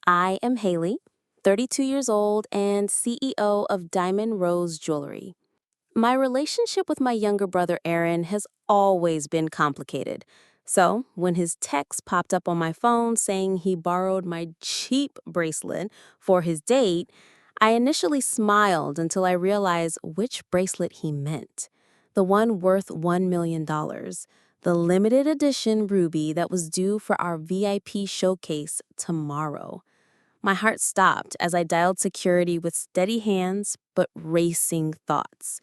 I am Haley, 32 years old and CEO of Diamond Rose Jewelry. My relationship with my younger brother Aaron has always been complicated. So, when his text popped up on my phone saying he borrowed my cheap bracelet for his date, I initially smiled until I realized which bracelet he meant. The one worth $1 million, the limited edition ruby that was due for our VIP showcase tomorrow. My heart stopped as I dialed security with steady hands but racing thoughts.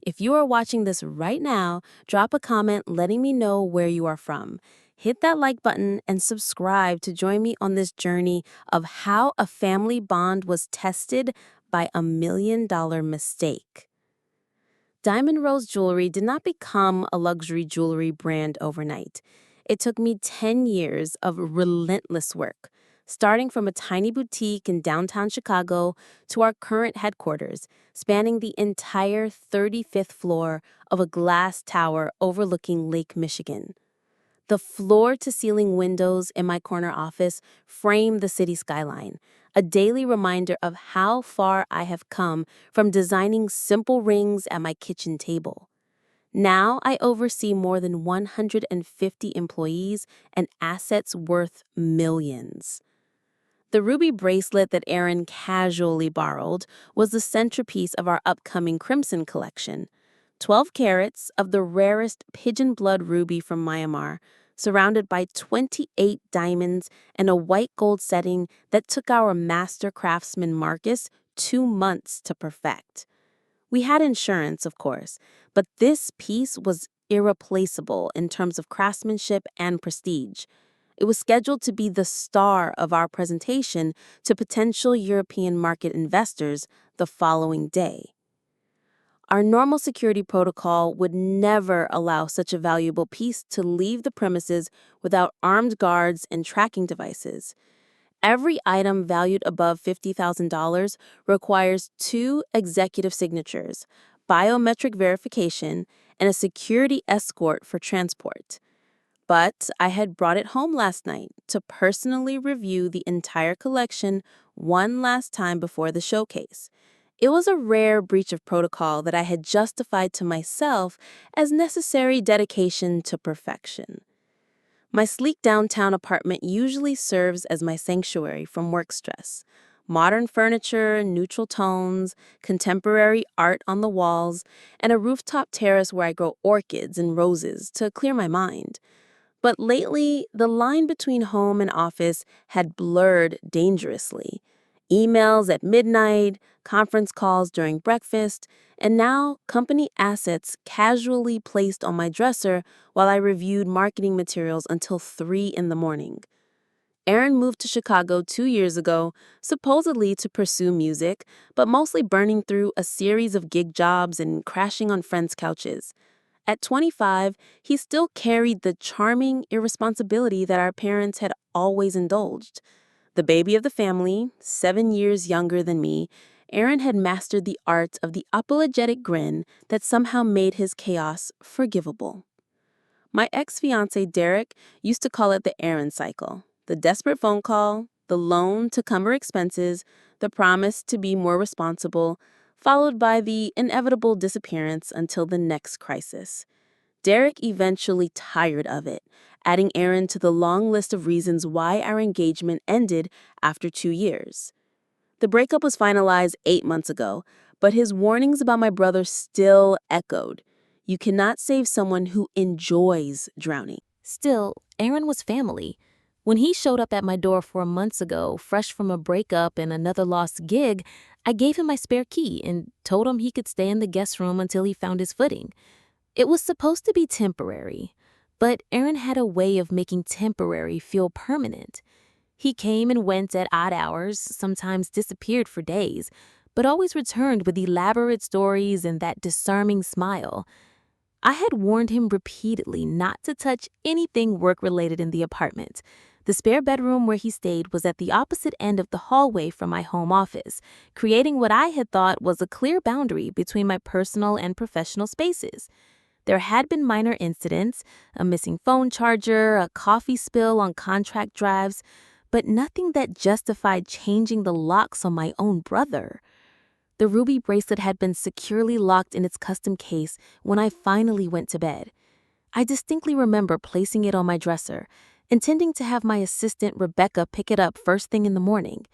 If you are watching this right now, drop a comment letting me know where you are from. Hit that like button and subscribe to join me on this journey of how a family bond was tested by $1 million mistake. Diamond Rose Jewelry did not become a luxury jewelry brand overnight. It took me 10 years of relentless work, starting from a tiny boutique in downtown Chicago to our current headquarters, spanning the entire 35th floor of a glass tower overlooking Lake Michigan. The floor-to-ceiling windows in my corner office frame the city skyline, a daily reminder of how far I have come from designing simple rings at my kitchen table. Now I oversee more than 150 employees and assets worth millions. The ruby bracelet that Aaron casually borrowed was the centerpiece of our upcoming Crimson collection. 12 carats of the rarest pigeon blood ruby from Myanmar, surrounded by 28 diamonds and a white gold setting that took our master craftsman Marcus 2 months to perfect. We had insurance, of course, but this piece was irreplaceable in terms of craftsmanship and prestige. It was scheduled to be the star of our presentation to potential European market investors the following day. Our normal security protocol would never allow such a valuable piece to leave the premises without armed guards and tracking devices. Every item valued above $50,000 requires 2 executive signatures, biometric verification, and a security escort for transport. But I had brought it home last night to personally review the entire collection one last time before the showcase. It was a rare breach of protocol that I had justified to myself as necessary dedication to perfection. My sleek downtown apartment usually serves as my sanctuary from work stress. Modern furniture, neutral tones, contemporary art on the walls, and a rooftop terrace where I grow orchids and roses to clear my mind. But lately, the line between home and office had blurred dangerously. Emails at midnight, conference calls during breakfast, and now company assets casually placed on my dresser while I reviewed marketing materials until 3 in the morning. Aaron moved to Chicago 2 years ago, supposedly to pursue music, but mostly burning through a series of gig jobs and crashing on friends' couches. At 25, he still carried the charming irresponsibility that our parents had always indulged. The baby of the family, 7 years younger than me, Aaron had mastered the art of the apologetic grin that somehow made his chaos forgivable. My ex-fiancé Derek used to call it the Aaron cycle: the desperate phone call, the loan to cover expenses, the promise to be more responsible, followed by the inevitable disappearance until the next crisis. Derek eventually tired of it, adding Aaron to the long list of reasons why our engagement ended after 2 years. The breakup was finalized 8 months ago, but his warnings about my brother still echoed. You cannot save someone who enjoys drowning. Still, Aaron was family. When he showed up at my door 4 months ago, fresh from a breakup and another lost gig, I gave him my spare key and told him he could stay in the guest room until he found his footing. It was supposed to be temporary, but Aaron had a way of making temporary feel permanent. He came and went at odd hours, sometimes disappeared for days, but always returned with elaborate stories and that disarming smile. I had warned him repeatedly not to touch anything work-related in the apartment. The spare bedroom where he stayed was at the opposite end of the hallway from my home office, creating what I had thought was a clear boundary between my personal and professional spaces. There had been minor incidents, a missing phone charger, a coffee spill on contract drives, but nothing that justified changing the locks on my own brother. The ruby bracelet had been securely locked in its custom case when I finally went to bed. I distinctly remember placing it on my dresser, intending to have my assistant Rebecca pick it up first thing in the morning.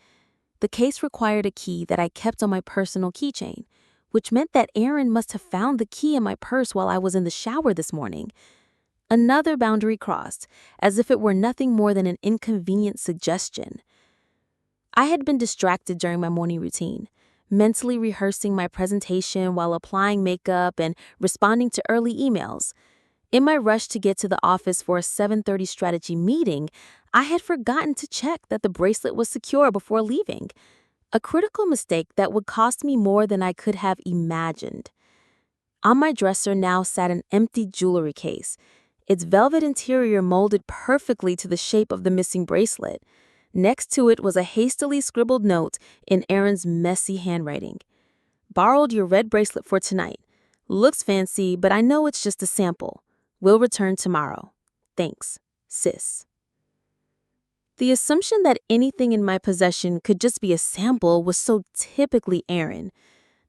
The case required a key that I kept on my personal keychain, which meant that Aaron must have found the key in my purse while I was in the shower this morning. Another boundary crossed, as if it were nothing more than an inconvenient suggestion. I had been distracted during my morning routine, mentally rehearsing my presentation while applying makeup and responding to early emails. In my rush to get to the office for a 7:30 strategy meeting, I had forgotten to check that the bracelet was secure before leaving, a critical mistake that would cost me more than I could have imagined. On my dresser now sat an empty jewelry case, its velvet interior molded perfectly to the shape of the missing bracelet. Next to it was a hastily scribbled note in Aaron's messy handwriting. "Borrowed your red bracelet for tonight. Looks fancy, but I know it's just a sample. Will return tomorrow. Thanks, sis." The assumption that anything in my possession could just be a sample was so typically Aaron.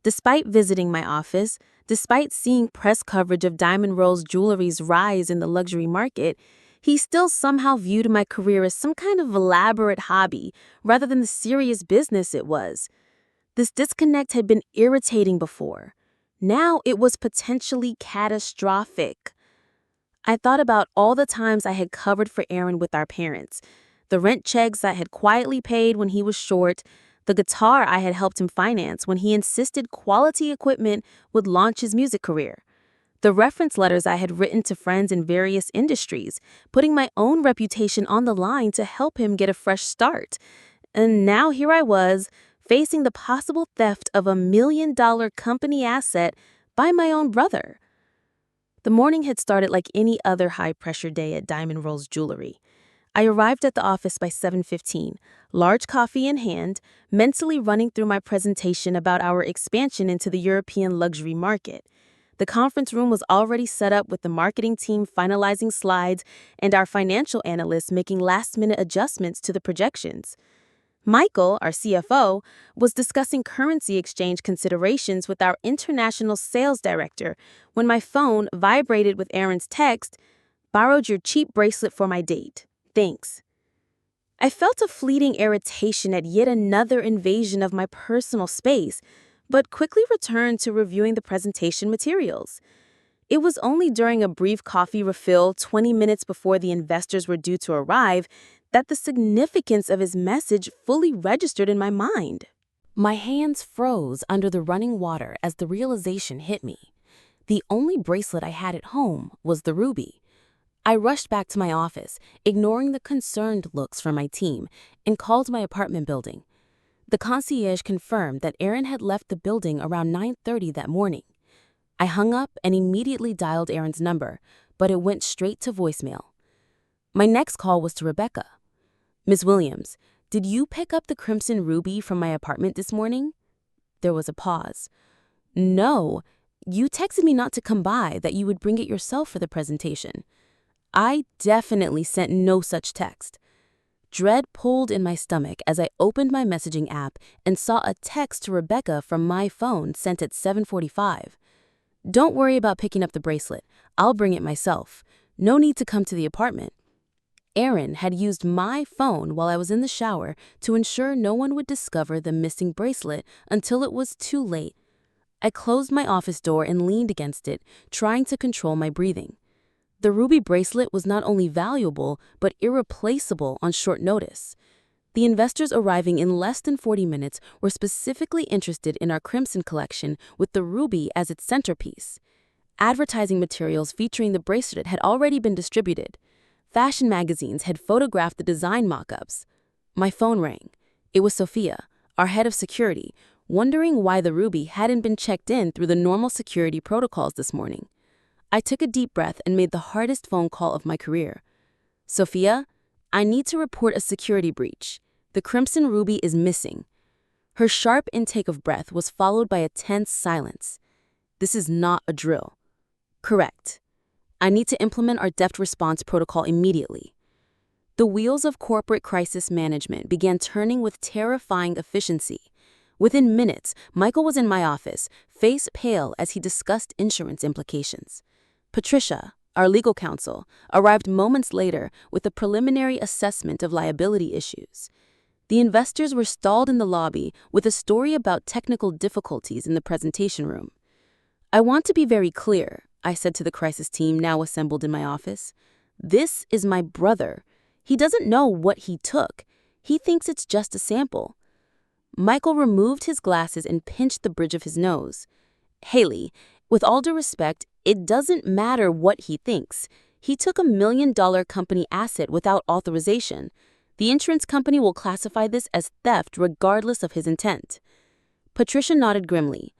Despite visiting my office, despite seeing press coverage of Diamond Rose Jewelry's rise in the luxury market, he still somehow viewed my career as some kind of elaborate hobby rather than the serious business it was. This disconnect had been irritating before. Now it was potentially catastrophic. I thought about all the times I had covered for Aaron with our parents, the rent checks I had quietly paid when he was short, the guitar I had helped him finance when he insisted quality equipment would launch his music career, the reference letters I had written to friends in various industries, putting my own reputation on the line to help him get a fresh start. And now here I was, facing the possible theft of $1 million company asset by my own brother. The morning had started like any other high-pressure day at Diamond Rose Jewelry. I arrived at the office by 7:15, large coffee in hand, mentally running through my presentation about our expansion into the European luxury market. The conference room was already set up with the marketing team finalizing slides and our financial analysts making last-minute adjustments to the projections. Michael, our CFO, was discussing currency exchange considerations with our international sales director when my phone vibrated with Aaron's text, "Borrowed your cheap bracelet for my date. Thanks." I felt a fleeting irritation at yet another invasion of my personal space, but quickly returned to reviewing the presentation materials. It was only during a brief coffee refill 20 minutes before the investors were due to arrive that the significance of his message fully registered in my mind. My hands froze under the running water as the realization hit me. The only bracelet I had at home was the ruby. I rushed back to my office, ignoring the concerned looks from my team, and called my apartment building. The concierge confirmed that Aaron had left the building around 9:30 that morning. I hung up and immediately dialed Aaron's number, but it went straight to voicemail. My next call was to Rebecca. "Miss Williams, did you pick up the crimson ruby from my apartment this morning?" There was a pause. "No, you texted me not to come by, that you would bring it yourself for the presentation." I definitely sent no such text. Dread pulled in my stomach as I opened my messaging app and saw a text to Rebecca from my phone sent at 7:45. "Don't worry about picking up the bracelet. I'll bring it myself. No need to come to the apartment." Aaron had used my phone while I was in the shower to ensure no one would discover the missing bracelet until it was too late. I closed my office door and leaned against it, trying to control my breathing. The ruby bracelet was not only valuable, but irreplaceable on short notice. The investors arriving in less than 40 minutes were specifically interested in our crimson collection with the ruby as its centerpiece. Advertising materials featuring the bracelet had already been distributed. Fashion magazines had photographed the design mock-ups. My phone rang. It was Sophia, our head of security, wondering why the ruby hadn't been checked in through the normal security protocols this morning. I took a deep breath and made the hardest phone call of my career. "Sophia, I need to report a security breach. The crimson ruby is missing." Her sharp intake of breath was followed by a tense silence. "This is not a drill." "Correct. I need to implement our deft response protocol immediately." The wheels of corporate crisis management began turning with terrifying efficiency. Within minutes, Michael was in my office, face pale as he discussed insurance implications. Patricia, our legal counsel, arrived moments later with a preliminary assessment of liability issues. The investors were stalled in the lobby with a story about technical difficulties in the presentation room. "I want to be very clear," I said to the crisis team now assembled in my office. "This is my brother. He doesn't know what he took. He thinks it's just a sample." Michael removed his glasses and pinched the bridge of his nose. "Haley, with all due respect, it doesn't matter what he thinks. He took $1 million company asset without authorization. The insurance company will classify this as theft regardless of his intent." Patricia nodded grimly.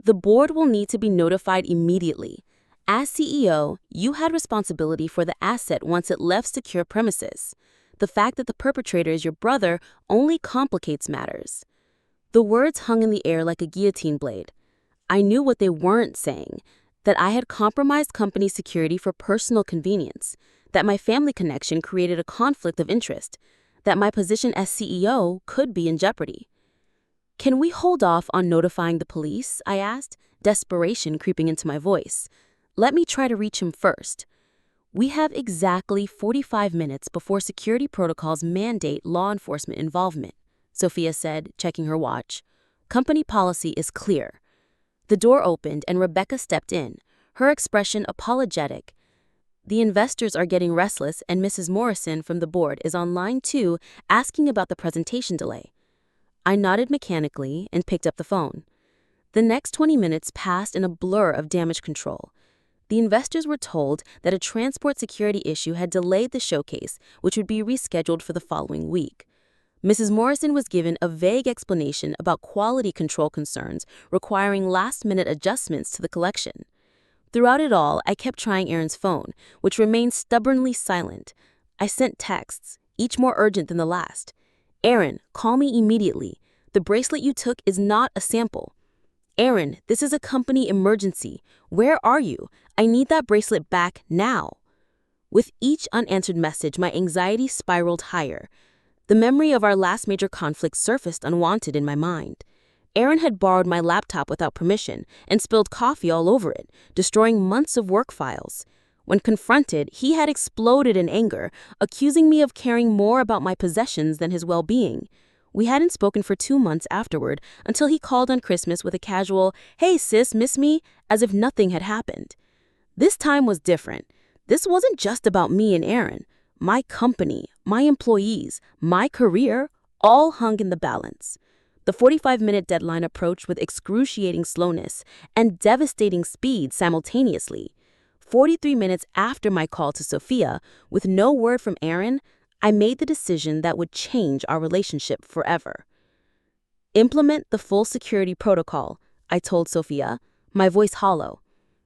"The board will need to be notified immediately. As CEO, you had responsibility for the asset once it left secure premises. The fact that the perpetrator is your brother only complicates matters." The words hung in the air like a guillotine blade. I knew what they weren't saying, that I had compromised company security for personal convenience, that my family connection created a conflict of interest, that my position as CEO could be in jeopardy. "Can we hold off on notifying the police?" I asked, desperation creeping into my voice. "Let me try to reach him first." "We have exactly 45 minutes before security protocols mandate law enforcement involvement," Sophia said, checking her watch. "Company policy is clear." The door opened and Rebecca stepped in, her expression apologetic. "The investors are getting restless and Mrs. Morrison from the board is on line 2 asking about the presentation delay." I nodded mechanically and picked up the phone. The next 20 minutes passed in a blur of damage control. The investors were told that a transport security issue had delayed the showcase, which would be rescheduled for the following week. Mrs. Morrison was given a vague explanation about quality control concerns requiring last-minute adjustments to the collection. Throughout it all, I kept trying Aaron's phone, which remained stubbornly silent. I sent texts, each more urgent than the last. "Aaron, call me immediately. The bracelet you took is not a sample." "Aaron, this is a company emergency. Where are you? I need that bracelet back now." With each unanswered message, my anxiety spiraled higher. The memory of our last major conflict surfaced unwanted in my mind. Aaron had borrowed my laptop without permission and spilled coffee all over it, destroying months of work files. When confronted, he had exploded in anger, accusing me of caring more about my possessions than his well-being. We hadn't spoken for 2 months afterward until he called on Christmas with a casual, "Hey sis, miss me?" as if nothing had happened. This time was different. This wasn't just about me and Aaron. My company, my employees, my career, all hung in the balance. The 45-minute deadline approached with excruciating slowness and devastating speed simultaneously. 43 minutes after my call to Sophia, with no word from Aaron, I made the decision that would change our relationship forever. "Implement the full security protocol," I told Sophia, my voice hollow.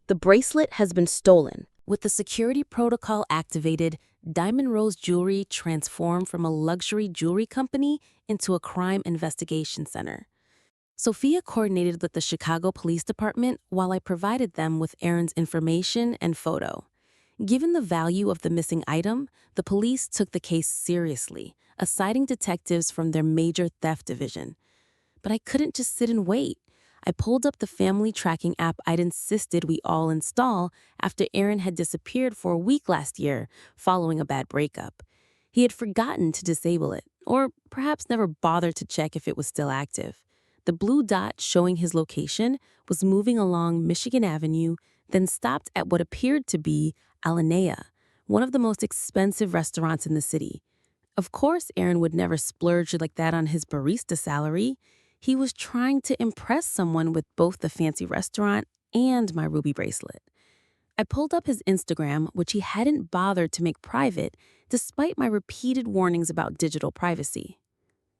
"The bracelet has been stolen." With the security protocol activated, Diamond Rose Jewelry transformed from a luxury jewelry company into a crime investigation center. Sophia coordinated with the Chicago Police Department while I provided them with Aaron's information and photo. Given the value of the missing item, the police took the case seriously, assigning detectives from their major theft division. But I couldn't just sit and wait. I pulled up the family tracking app I'd insisted we all install after Aaron had disappeared for a week last year following a bad breakup. He had forgotten to disable it, or perhaps never bothered to check if it was still active. The blue dot showing his location was moving along Michigan Avenue, then stopped at what appeared to be Alinea, one of the most expensive restaurants in the city. Of course, Aaron would never splurge like that on his barista salary. He was trying to impress someone with both the fancy restaurant and my ruby bracelet. I pulled up his Instagram, which he hadn't bothered to make private, despite my repeated warnings about digital privacy.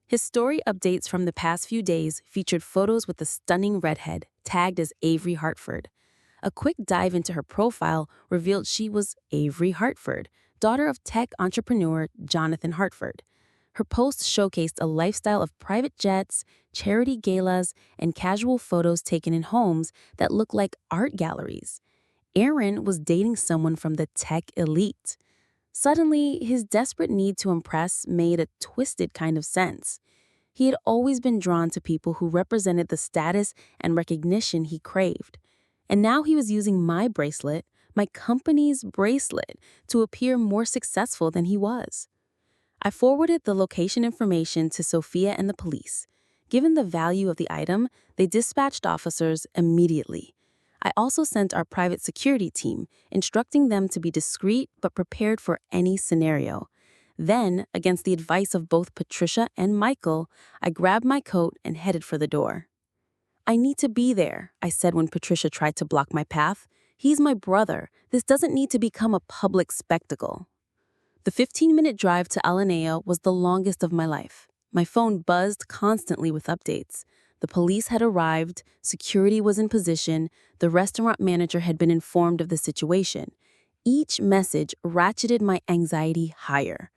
His story updates from the past few days featured photos with a stunning redhead, tagged as Avery Hartford. A quick dive into her profile revealed she was Avery Hartford, daughter of tech entrepreneur Jonathan Hartford. Her posts showcased a lifestyle of private jets, charity galas, and casual photos taken in homes that looked like art galleries. Aaron was dating someone from the tech elite. Suddenly, his desperate need to impress made a twisted kind of sense. He had always been drawn to people who represented the status and recognition he craved. And now he was using my bracelet, my company's bracelet, to appear more successful than he was. I forwarded the location information to Sophia and the police. Given the value of the item, they dispatched officers immediately. I also sent our private security team, instructing them to be discreet but prepared for any scenario. Then, against the advice of both Patricia and Michael, I grabbed my coat and headed for the door. "I need to be there," I said when Patricia tried to block my path. "He's my brother. This doesn't need to become a public spectacle." The 15-minute drive to Alinea was the longest of my life. My phone buzzed constantly with updates. The police had arrived, security was in position, the restaurant manager had been informed of the situation. Each message ratcheted my anxiety higher.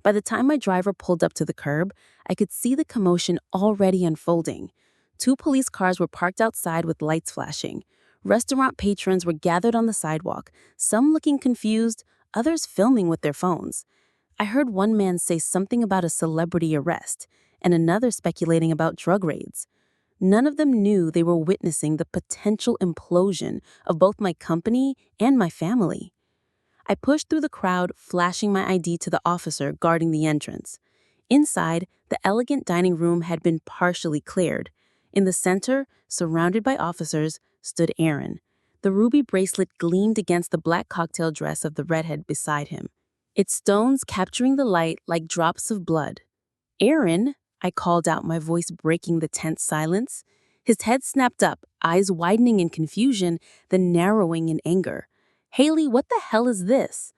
By the time my driver pulled up to the curb, I could see the commotion already unfolding. Two police cars were parked outside with lights flashing. Restaurant patrons were gathered on the sidewalk, some looking confused, others filming with their phones. I heard one man say something about a celebrity arrest, and another speculating about drug raids. None of them knew they were witnessing the potential implosion of both my company and my family. I pushed through the crowd, flashing my ID to the officer guarding the entrance. Inside, the elegant dining room had been partially cleared. In the center, surrounded by officers, stood Aaron. The ruby bracelet gleamed against the black cocktail dress of the redhead beside him, its stones capturing the light like drops of blood. "Aaron," I called out, my voice breaking the tense silence. His head snapped up, eyes widening in confusion, then narrowing in anger. "Haley, what the hell is this?"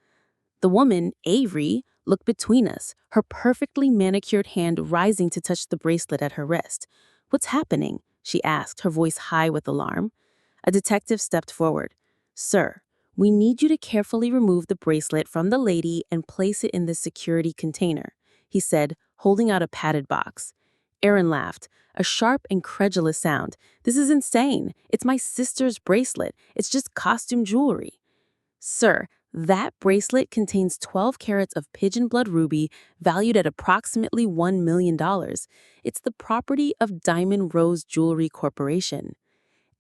The woman, Avery, looked between us, her perfectly manicured hand rising to touch the bracelet at her wrist. "What's happening?" she asked, her voice high with alarm. A detective stepped forward. "Sir, we need you to carefully remove the bracelet from the lady and place it in the security container," he said, holding out a padded box. Aaron laughed, a sharp, incredulous sound. "This is insane. It's my sister's bracelet. It's just costume jewelry." "Sir, that bracelet contains 12 carats of pigeon blood ruby valued at approximately $1 million. It's the property of Diamond Rose Jewelry Corporation."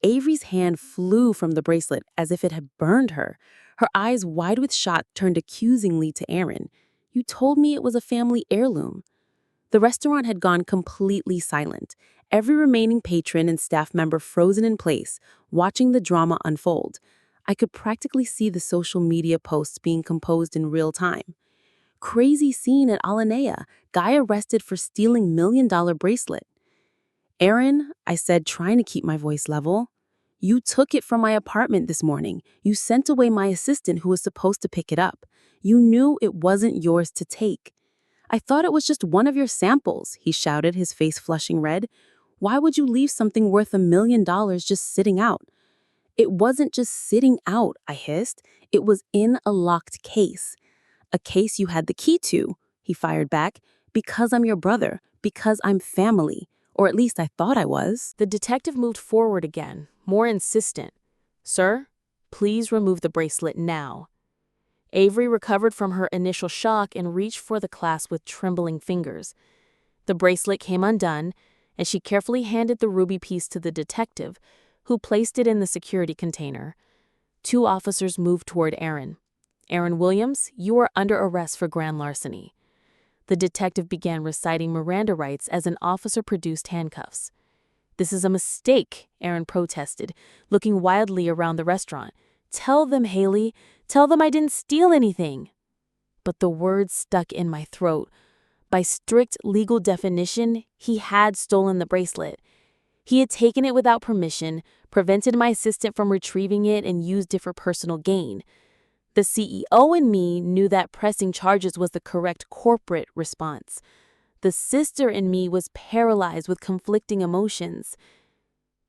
Avery's hand flew from the bracelet as if it had burned her. Her eyes, wide with shock, turned accusingly to Aaron. "You told me it was a family heirloom." The restaurant had gone completely silent, every remaining patron and staff member frozen in place, watching the drama unfold. I could practically see the social media posts being composed in real time. "Crazy scene at Alinea. Guy arrested for stealing $1 million bracelet." "Aaron," I said, trying to keep my voice level, "you took it from my apartment this morning. You sent away my assistant who was supposed to pick it up. You knew it wasn't yours to take." "I thought it was just one of your samples," he shouted, his face flushing red. "Why would you leave something worth $1 million just sitting out?" "It wasn't just sitting out," I hissed. "It was in a locked case." "A case you had the key to," he fired back. "Because I'm your brother. Because I'm family. Or at least I thought I was." The detective moved forward again, more insistent. "Sir, please remove the bracelet now." Avery recovered from her initial shock and reached for the clasp with trembling fingers. The bracelet came undone, and she carefully handed the ruby piece to the detective, who placed it in the security container. Two officers moved toward Aaron. "Aaron Williams, you are under arrest for grand larceny." The detective began reciting Miranda rights as an officer produced handcuffs. "This is a mistake," Aaron protested, looking wildly around the restaurant. "Tell them, Haley. Tell them I didn't steal anything." But the words stuck in my throat. By strict legal definition, he had stolen the bracelet. He had taken it without permission, prevented my assistant from retrieving it, and used it for personal gain. The CEO in me knew that pressing charges was the correct corporate response. The sister in me was paralyzed with conflicting emotions.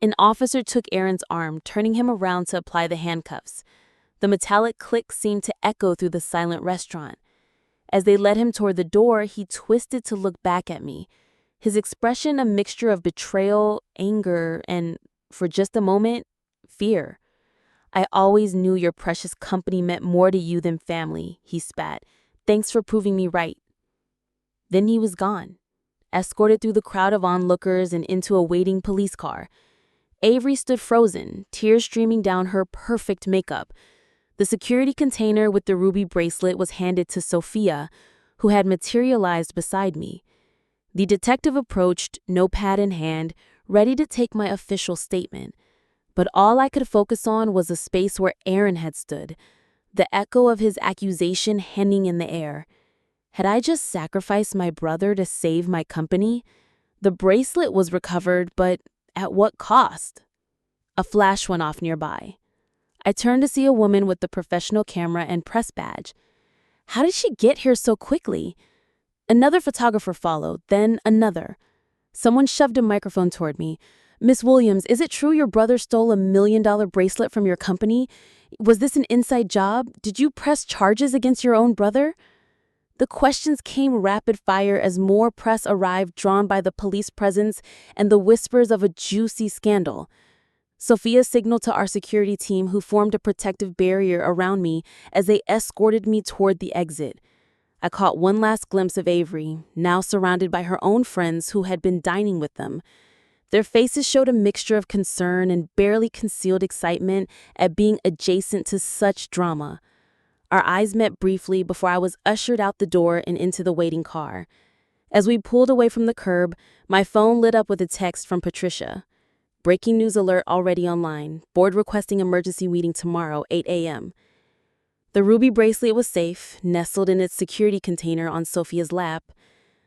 An officer took Aaron's arm, turning him around to apply the handcuffs. The metallic click seemed to echo through the silent restaurant. As they led him toward the door, he twisted to look back at me, his expression a mixture of betrayal, anger, and, for just a moment, fear. "I always knew your precious company meant more to you than family," he spat. Thanks for proving me right." Then he was gone, escorted through the crowd of onlookers and into a waiting police car. Avery stood frozen, tears streaming down her perfect makeup. The security container with the ruby bracelet was handed to Sophia, who had materialized beside me. The detective approached, notepad in hand, ready to take my official statement. But all I could focus on was the space where Aaron had stood, the echo of his accusation hanging in the air. Had I just sacrificed my brother to save my company? The bracelet was recovered, but at what cost? A flash went off nearby. I turned to see a woman with the professional camera and press badge. How did she get here so quickly? Another photographer followed, then another. Someone shoved a microphone toward me. "Miss Williams, is it true your brother stole $1 million bracelet from your company? Was this an inside job? Did you press charges against your own brother?" The questions came rapid fire as more press arrived, drawn by the police presence and the whispers of a juicy scandal. Sophia signaled to our security team, who formed a protective barrier around me as they escorted me toward the exit. I caught one last glimpse of Avery, now surrounded by her own friends who had been dining with them. Their faces showed a mixture of concern and barely concealed excitement at being adjacent to such drama. Our eyes met briefly before I was ushered out the door and into the waiting car. As we pulled away from the curb, my phone lit up with a text from Patricia. "Breaking news alert already online. Board requesting emergency meeting tomorrow, 8 a.m. The ruby bracelet was safe, nestled in its security container on Sophia's lap.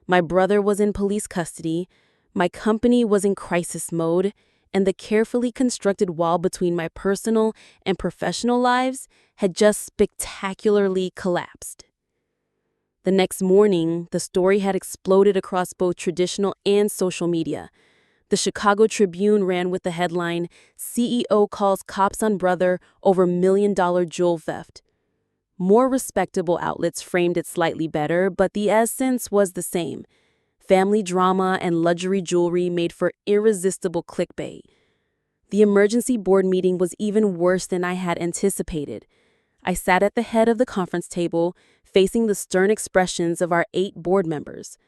My brother was in police custody. My company was in crisis mode, and the carefully constructed wall between my personal and professional lives had just spectacularly collapsed. The next morning, the story had exploded across both traditional and social media. The Chicago Tribune ran with the headline, "CEO calls cops on brother over $1 million jewel theft." More respectable outlets framed it slightly better, but the essence was the same. Family drama and luxury jewelry made for irresistible clickbait. The emergency board meeting was even worse than I had anticipated. I sat at the head of the conference table, facing the stern expressions of our 8 board members.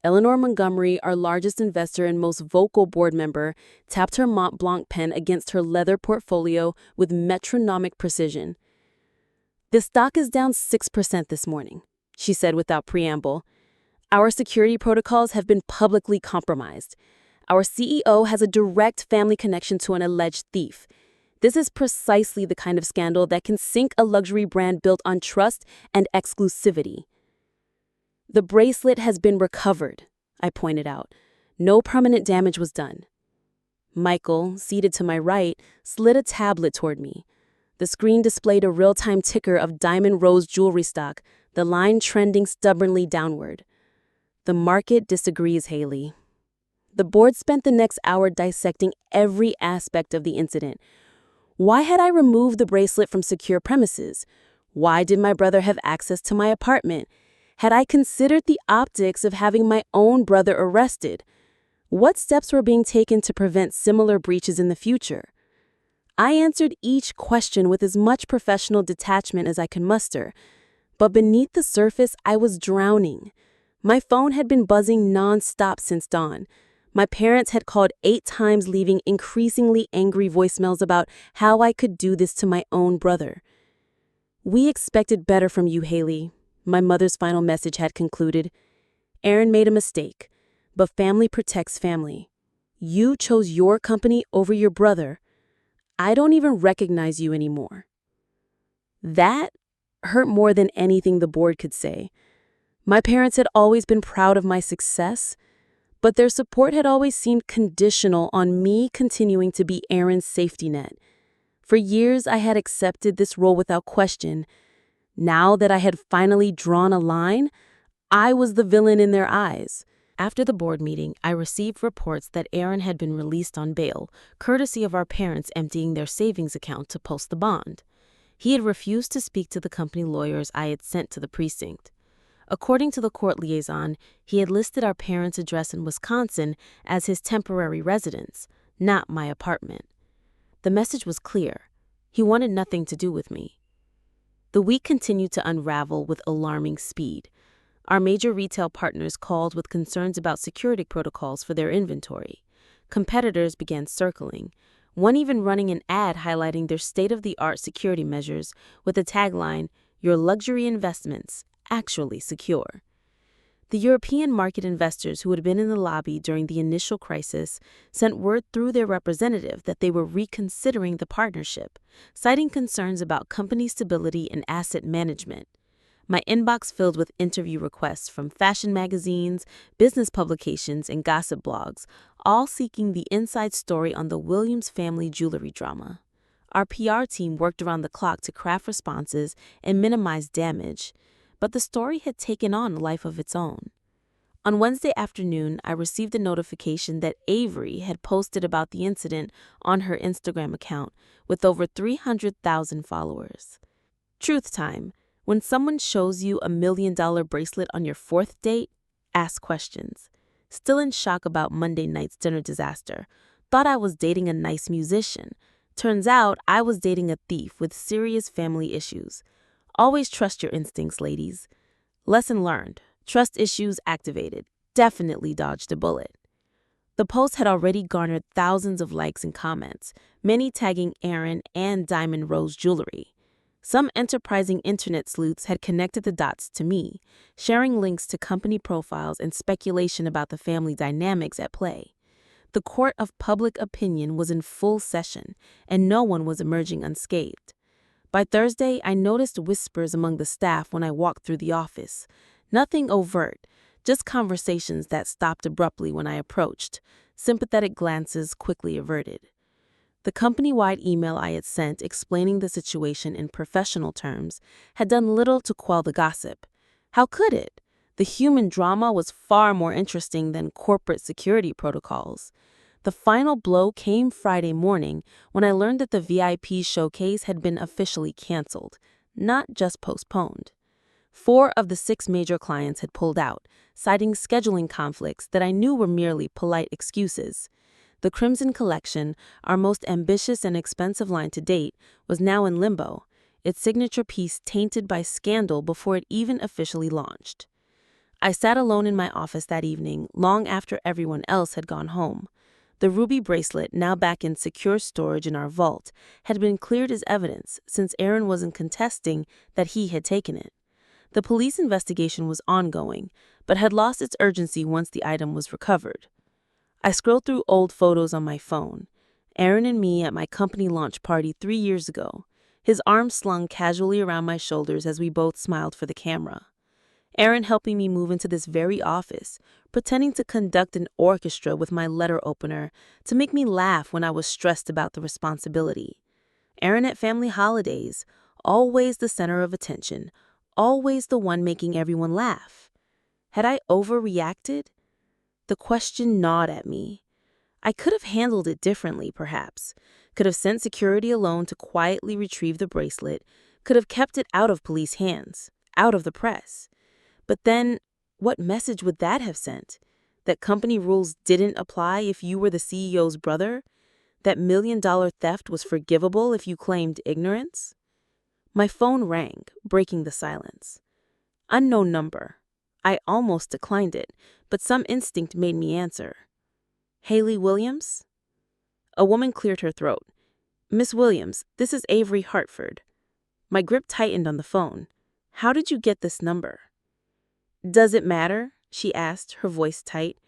Eleanor Montgomery, our largest investor and most vocal board member, tapped her Mont Blanc pen against her leather portfolio with metronomic precision. "The stock is down 6% this morning," she said without preamble. "Our security protocols have been publicly compromised. Our CEO has a direct family connection to an alleged thief. This is precisely the kind of scandal that can sink a luxury brand built on trust and exclusivity." "The bracelet has been recovered," I pointed out. "No permanent damage was done." Michael, seated to my right, slid a tablet toward me. The screen displayed a real-time ticker of Diamond Rose jewelry stock, the line trending stubbornly downward. "The market disagrees, Haley." The board spent the next hour dissecting every aspect of the incident. Why had I removed the bracelet from secure premises? Why did my brother have access to my apartment? Had I considered the optics of having my own brother arrested? What steps were being taken to prevent similar breaches in the future? I answered each question with as much professional detachment as I could muster. But beneath the surface, I was drowning. My phone had been buzzing non-stop since dawn. My parents had called 8 times, leaving increasingly angry voicemails about how I could do this to my own brother. "We expected better from you, Haley," my mother's final message had concluded. "Aaron made a mistake, but family protects family. You chose your company over your brother. I don't even recognize you anymore." That hurt more than anything the board could say. My parents had always been proud of my success, but their support had always seemed conditional on me continuing to be Aaron's safety net. For years, I had accepted this role without question. Now that I had finally drawn a line, I was the villain in their eyes. After the board meeting, I received reports that Aaron had been released on bail, courtesy of our parents emptying their savings account to post the bond. He had refused to speak to the company lawyers I had sent to the precinct. According to the court liaison, he had listed our parents' address in Wisconsin as his temporary residence, not my apartment. The message was clear. He wanted nothing to do with me. The week continued to unravel with alarming speed. Our major retail partners called with concerns about security protocols for their inventory. Competitors began circling, one even running an ad highlighting their state-of-the-art security measures with the tagline, "Your luxury investments, actually secure." The European market investors who had been in the lobby during the initial crisis sent word through their representative that they were reconsidering the partnership, citing concerns about company stability and asset management. My inbox filled with interview requests from fashion magazines, business publications, and gossip blogs, all seeking the inside story on the Williams family jewelry drama. Our PR team worked around the clock to craft responses and minimize damage, but the story had taken on a life of its own. On Wednesday afternoon, I received a notification that Avery had posted about the incident on her Instagram account with over 300,000 followers. Truth time. When someone shows you $1 million bracelet on your fourth date, ask questions. Still in shock about Monday night's dinner disaster. Thought I was dating a nice musician. Turns out I was dating a thief with serious family issues. Always trust your instincts, ladies. Lesson learned. Trust issues activated. Definitely dodged a bullet. The post had already garnered thousands of likes and comments, many tagging Aaron and Diamond Rose Jewelry. Some enterprising internet sleuths had connected the dots to me, sharing links to company profiles and speculation about the family dynamics at play. The court of public opinion was in full session, and no one was emerging unscathed. By Thursday, I noticed whispers among the staff when I walked through the office. Nothing overt, just conversations that stopped abruptly when I approached, sympathetic glances quickly averted. The company-wide email I had sent explaining the situation in professional terms had done little to quell the gossip. How could it? The human drama was far more interesting than corporate security protocols. The final blow came Friday morning when I learned that the VIP showcase had been officially canceled, not just postponed. 4 of the 6 major clients had pulled out, citing scheduling conflicts that I knew were merely polite excuses. The Crimson Collection, our most ambitious and expensive line to date, was now in limbo, its signature piece tainted by scandal before it even officially launched. I sat alone in my office that evening, long after everyone else had gone home. The ruby bracelet, now back in secure storage in our vault, had been cleared as evidence since Aaron wasn't contesting that he had taken it. The police investigation was ongoing, but had lost its urgency once the item was recovered. I scrolled through old photos on my phone. Aaron and me at my company launch party 3 years ago, his arms slung casually around my shoulders as we both smiled for the camera. Aaron helping me move into this very office, pretending to conduct an orchestra with my letter opener to make me laugh when I was stressed about the responsibility. Aaron at family holidays, always the center of attention, always the one making everyone laugh. Had I overreacted? The question gnawed at me. I could have handled it differently, perhaps. Could have sent security alone to quietly retrieve the bracelet, could have kept it out of police hands, out of the press. But then, what message would that have sent? That company rules didn't apply if you were the CEO's brother? That $1 million theft was forgivable if you claimed ignorance? My phone rang, breaking the silence. Unknown number. I almost declined it, but some instinct made me answer. Haley Williams? A woman cleared her throat. Miss Williams, this is Avery Hartford. My grip tightened on the phone. How did you get this number? Does it matter? She asked, her voice tight.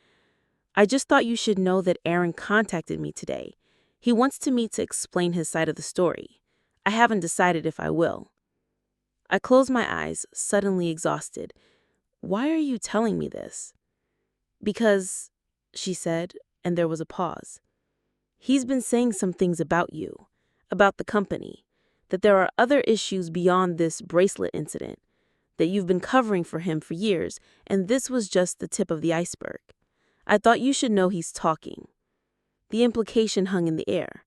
I just thought you should know that Aaron contacted me today. He wants to meet to explain his side of the story. I haven't decided if I will. I closed my eyes, suddenly exhausted. Why are you telling me this? Because, she said, and there was a pause. He's been saying some things about you, about the company, that there are other issues beyond this bracelet incident, that you've been covering for him for years, and this was just the tip of the iceberg. I thought you should know he's talking. The implication hung in the air.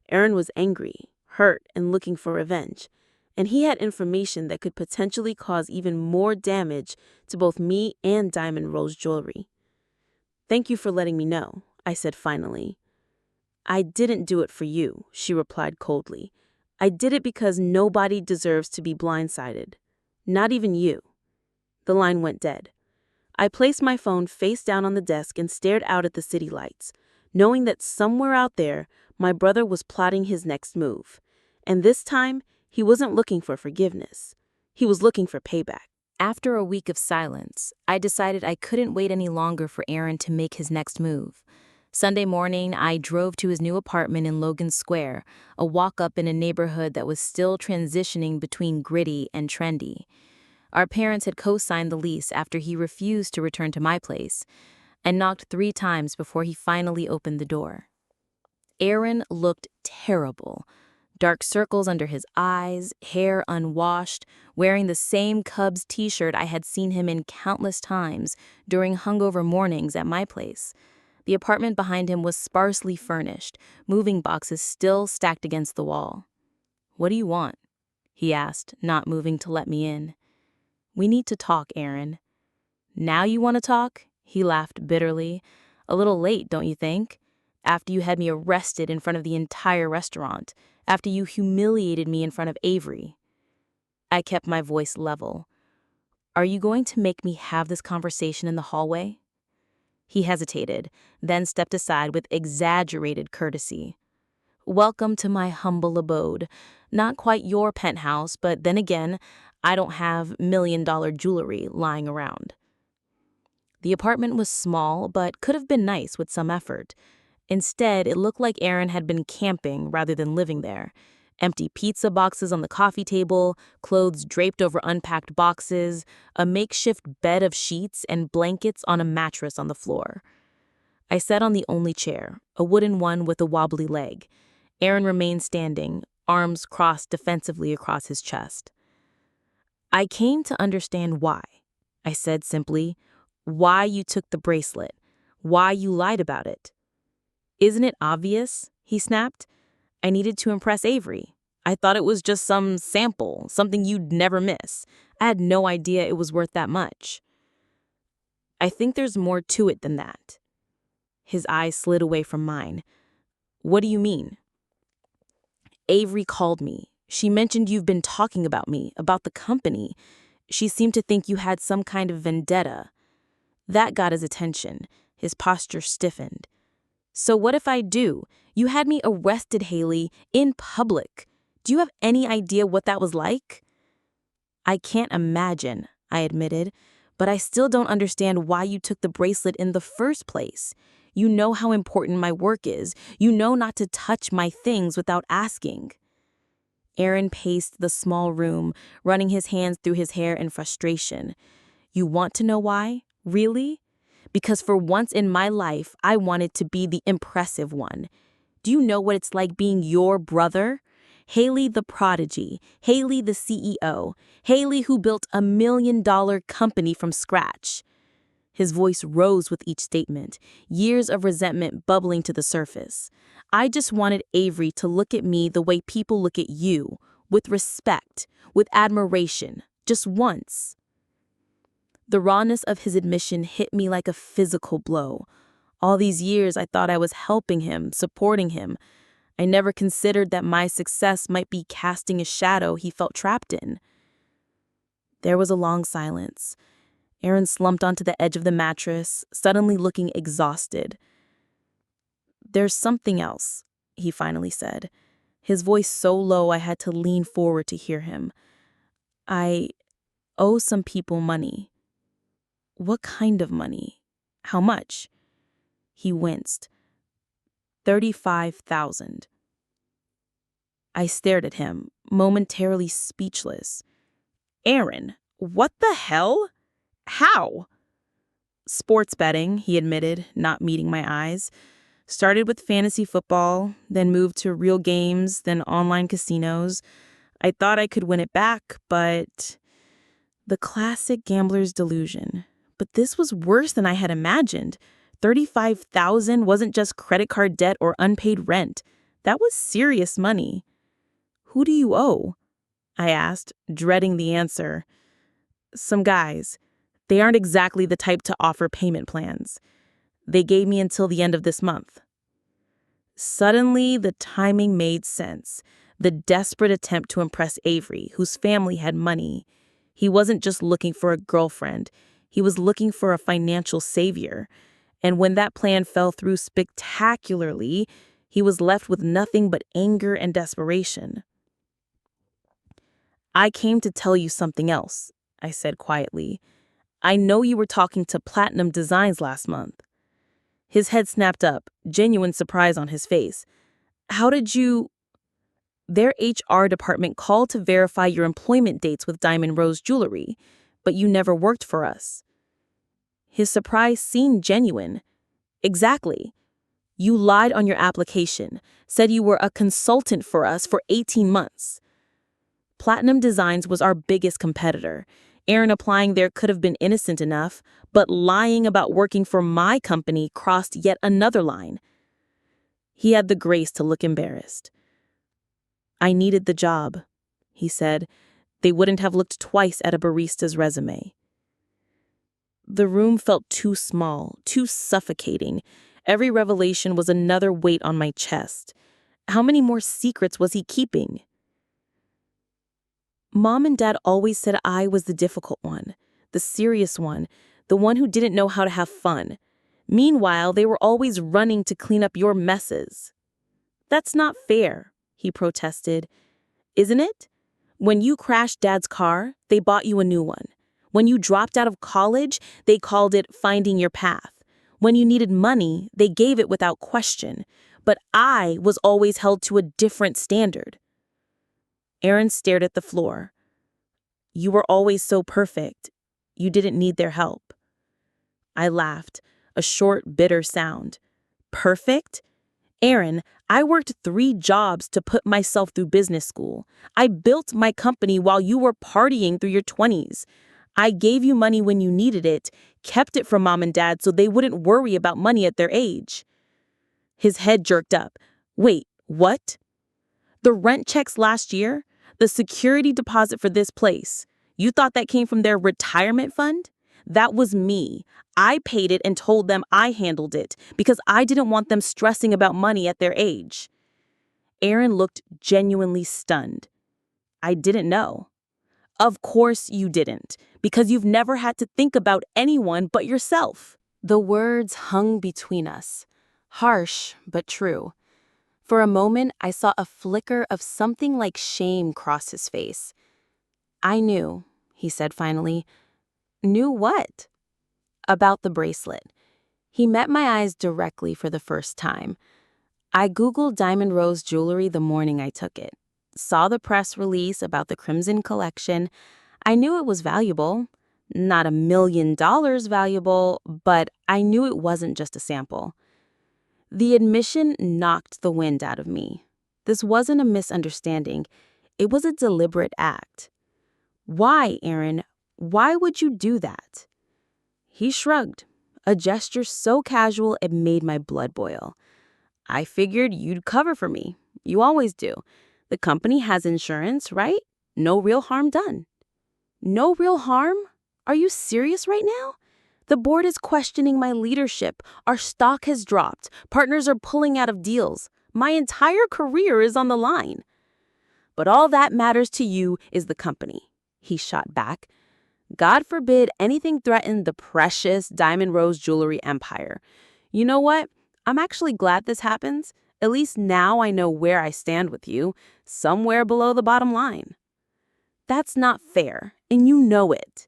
Aaron was angry, hurt, and looking for revenge, and he had information that could potentially cause even more damage to both me and Diamond Rose Jewelry. Thank you for letting me know, I said finally. I didn't do it for you, she replied coldly. I did it because nobody deserves to be blindsided. Not even you. The line went dead. I placed my phone face down on the desk and stared out at the city lights, knowing that somewhere out there, my brother was plotting his next move. And this time, he wasn't looking for forgiveness. He was looking for payback. After a week of silence, I decided I couldn't wait any longer for Aaron to make his next move. Sunday morning, I drove to his new apartment in Logan Square, a walk-up in a neighborhood that was still transitioning between gritty and trendy. Our parents had co-signed the lease after he refused to return to my place, and knocked 3 times before he finally opened the door. Aaron looked terrible. Dark circles under his eyes, hair unwashed, wearing the same Cubs t-shirt I had seen him in countless times during hungover mornings at my place. The apartment behind him was sparsely furnished, moving boxes still stacked against the wall. "What do you want?" he asked, not moving to let me in. "We need to talk, Aaron." "Now you want to talk?" He laughed bitterly. "A little late, don't you think? After you had me arrested in front of the entire restaurant, after you humiliated me in front of Avery." I kept my voice level. "Are you going to make me have this conversation in the hallway?" He hesitated, then stepped aside with exaggerated courtesy. "Welcome to my humble abode. Not quite your penthouse, but then again, I don't have million-dollar jewelry lying around." The apartment was small, but could have been nice with some effort. Instead, it looked like Aaron had been camping rather than living there. Empty pizza boxes on the coffee table, clothes draped over unpacked boxes, a makeshift bed of sheets and blankets on a mattress on the floor. I sat on the only chair, a wooden one with a wobbly leg. Aaron remained standing, arms crossed defensively across his chest. "I came to understand why," I said simply. "Why you took the bracelet. Why you lied about it." "Isn't it obvious?" he snapped. "I needed to impress Avery. I thought it was just some sample, something you'd never miss. I had no idea it was worth that much." "I think there's more to it than that." His eyes slid away from mine. "What do you mean?" "Avery called me. She mentioned you've been talking about me, about the company. She seemed to think you had some kind of vendetta." That got his attention. His posture stiffened. "So what if I do? You had me arrested, Haley, in public. Do you have any idea what that was like?" "I can't imagine," I admitted, "but I still don't understand why you took the bracelet in the first place. You know how important my work is. You know not to touch my things without asking." Aaron paced the small room, running his hands through his hair in frustration. "You want to know why? Really? Because for once in my life, I wanted to be the impressive one. Do you know what it's like being your brother? Haley the prodigy, Haley the CEO, Haley who built a $1 million company from scratch." His voice rose with each statement, years of resentment bubbling to the surface. "I just wanted Avery to look at me the way people look at you, with respect, with admiration, just once." The rawness of his admission hit me like a physical blow. All these years I thought I was helping him, supporting him. I never considered that my success might be casting a shadow he felt trapped in. There was a long silence. Aaron slumped onto the edge of the mattress, suddenly looking exhausted. "There's something else," he finally said, his voice so low I had to lean forward to hear him. "I owe some people money." "What kind of money? How much?" He winced. 35,000. I stared at him, momentarily speechless. "Aaron, what the hell? How?" "Sports betting," he admitted, not meeting my eyes. "Started with fantasy football, then moved to real games, then online casinos. I thought I could win it back, but..." The classic gambler's delusion. But this was worse than I had imagined. 35,000 wasn't just credit card debt or unpaid rent. That was serious money. "Who do you owe?" I asked, dreading the answer. "Some guys. They aren't exactly the type to offer payment plans. They gave me until the end of this month." Suddenly, the timing made sense. the desperate attempt to impress Avery, whose family had money. He wasn't just looking for a girlfriend, he was looking for a financial savior. And when that plan fell through spectacularly, he was left with nothing but anger and desperation. "I came to tell you something else," I said quietly. "I know you were talking to Platinum Designs last month." His head snapped up, genuine surprise on his face. "How did you—" "Their HR department called to verify your employment dates with Diamond Rose Jewelry, but you never worked for us." His surprise seemed genuine. "Exactly. You lied on your application, said you were a consultant for us for 18 months. Platinum Designs was our biggest competitor. Aaron applying there could have been innocent enough, but lying about working for my company crossed yet another line." He had the grace to look embarrassed. "I needed the job," he said. "They wouldn't have looked twice at a barista's resume." The room felt too small, too suffocating. Every revelation was another weight on my chest. How many more secrets was he keeping? Mom and Dad always said I was the difficult one, the serious one, the one who didn't know how to have fun. Meanwhile, they were always running to clean up your messes. "That's not fair," he protested. "Isn't it? When you crashed Dad's car, they bought you a new one. When you dropped out of college, they called it finding your path. When you needed money, they gave it without question. But I was always held to a different standard." Aaron stared at the floor. "You were always so perfect. You didn't need their help." I laughed, a short, bitter sound. "Perfect? Aaron, I worked 3 jobs to put myself through business school. I built my company while you were partying through your 20s. I gave you money when you needed it, kept it from Mom and Dad so they wouldn't worry about money at their age." His head jerked up. "Wait, what? The rent checks last year? The security deposit for this place? You thought that came from their retirement fund? That was me. I paid it and told them I handled it because I didn't want them stressing about money at their age." Aaron looked genuinely stunned. "I didn't know." "Of course you didn't, because you've never had to think about anyone but yourself." The words hung between us, harsh but true. For a moment, I saw a flicker of something like shame cross his face. "I knew," he said finally. "Knew what?" "About the bracelet." He met my eyes directly for the first time. "I Googled Diamond Rose Jewelry the morning I took it. Saw the press release about the Crimson Collection. I knew it was valuable. Not $1 million valuable, but I knew it wasn't just a sample." The admission knocked the wind out of me. This wasn't a misunderstanding. It was a deliberate act. "Why, Aaron? Why would you do that?" He shrugged, a gesture so casual it made my blood boil. "I figured you'd cover for me. You always do. The company has insurance, right? No real harm done." "No real harm? Are you serious right now? The board is questioning my leadership. Our stock has dropped. Partners are pulling out of deals. My entire career is on the line." "But all that matters to you is the company," he shot back. "God forbid anything threaten the precious Diamond Rose Jewelry empire. You know what? I'm actually glad this happens. At least now I know where I stand with you, somewhere below the bottom line." "That's not fair, and you know it."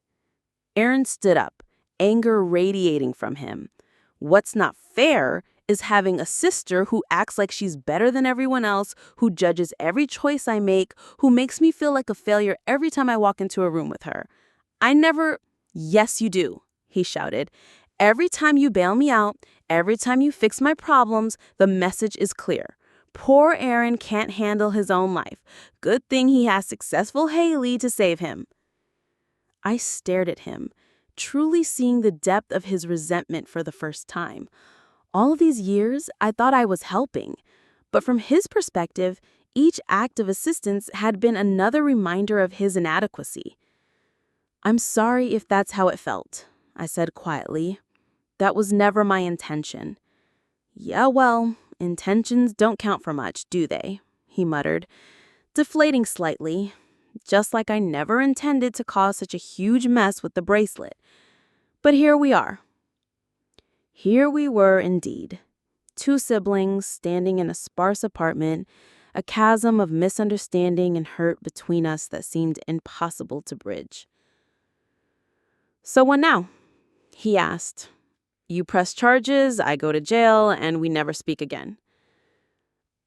Aaron stood up, anger radiating from him. "What's not fair is having a sister who acts like she's better than everyone else, who judges every choice I make, who makes me feel like a failure every time I walk into a room with her. I never—" "Yes, you do," he shouted. "Every time you bail me out, every time you fix my problems, the message is clear. Poor Aaron can't handle his own life. Good thing he has successful Haley to save him." I stared at him, truly seeing the depth of his resentment for the first time. All of these years, I thought I was helping. But from his perspective, each act of assistance had been another reminder of his inadequacy. "I'm sorry if that's how it felt," I said quietly. "That was never my intention." "Yeah, well, intentions don't count for much, do they?" he muttered. deflating slightly, just like I never intended to cause such a huge mess with the bracelet. But here we are. Here we were indeed. Two siblings standing in a sparse apartment, a chasm of misunderstanding and hurt between us that seemed impossible to bridge. "So what now?" he asked. "You press charges, I go to jail, and we never speak again."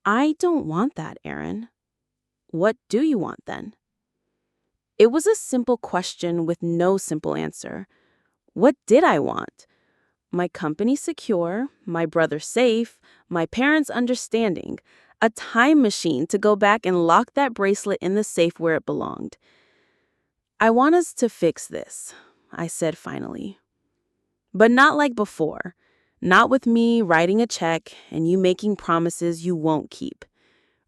"I don't want that, Aaron." "What do you want then?" It was a simple question with no simple answer. What did I want? My company secure, my brother safe, my parents understanding, a time machine to go back and lock that bracelet in the safe where it belonged. "I want us to fix this," I said finally. "But not like before. Not with me writing a check and you making promises you won't keep.